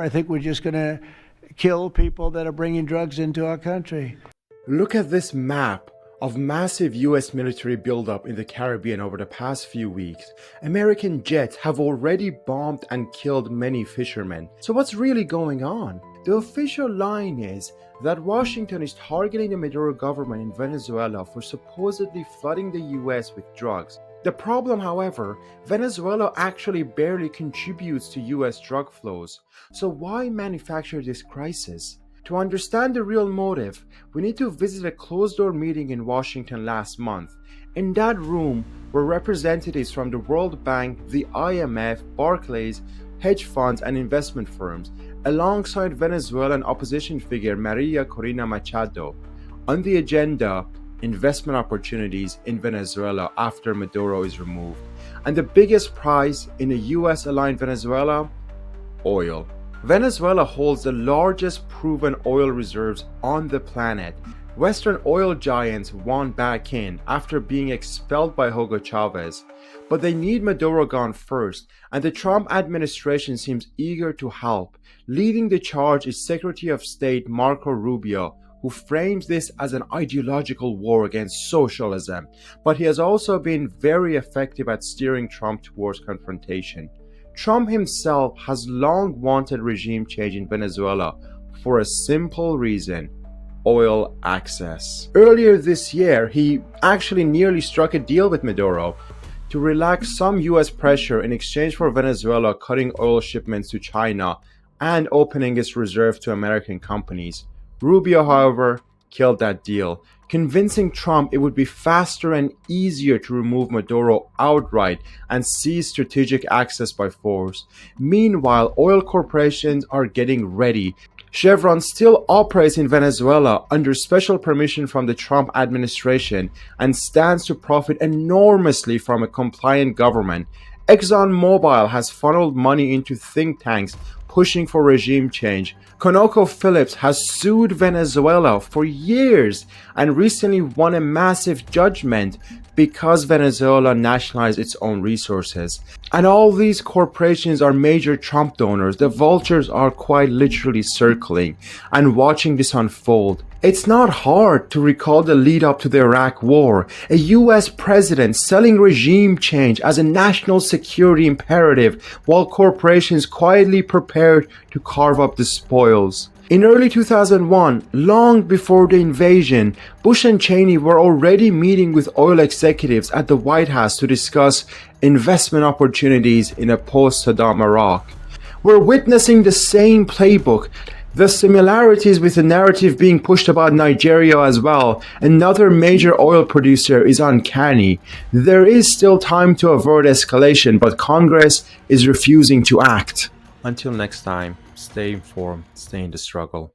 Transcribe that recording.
I think we're just going to kill people that are bringing drugs into our country. Look at this map of massive US military buildup in the Caribbean over the past few weeks. American jets have already bombed and killed many fishermen. So what's really going on? The official line is that Washington is targeting the Maduro government in Venezuela for supposedly flooding the US with drugs. The problem, however, Venezuela actually barely contributes to US drug flows. So why manufacture this crisis? To understand the real motive, we need to visit a closed-door meeting in Washington last month. In that room were representatives from the World Bank, the IMF, Barclays, hedge funds, and investment firms, alongside Venezuelan opposition figure María Corina Machado. On the agenda, investment opportunities in Venezuela after Maduro is removed. And the biggest prize in a US-aligned Venezuela? Oil. Venezuela holds the largest proven oil reserves on the planet. Western oil giants want back in after being expelled by Hugo Chavez. But they need Maduro gone first, and the Trump administration seems eager to help. Leading the charge is Secretary of State Marco Rubio, who frames this as an ideological war against socialism. But he has also been very effective at steering Trump towards confrontation. Trump himself has long wanted regime change in Venezuela for a simple reason: oil access. Earlier this year, he actually nearly struck a deal with Maduro to relax some US pressure in exchange for Venezuela cutting oil shipments to China and opening its reserve to American companies. Rubio, however, killed that deal, convincing Trump it would be faster and easier to remove Maduro outright and seize strategic access by force. Meanwhile, oil corporations are getting ready. Chevron still operates in Venezuela under special permission from the Trump administration and stands to profit enormously from a compliant government. ExxonMobil has funneled money into think tanks pushing for regime change. ConocoPhillips has sued Venezuela for years and recently won a massive judgment because Venezuela nationalized its own resources. And all these corporations are major Trump donors. The vultures are quite literally circling and watching this unfold. It's not hard to recall the lead up to the Iraq War, a US president selling regime change as a national security imperative while corporations quietly prepared to carve up the spoils. In early 2001, long before the invasion, Bush and Cheney were already meeting with oil executives at the White House to discuss investment opportunities in a post-Saddam Iraq. We're witnessing the same playbook. The similarities with the narrative being pushed about Nigeria as well, another major oil producer, is uncanny. There is still time to avert escalation, but Congress is refusing to act. Until next time, stay informed, stay in the struggle.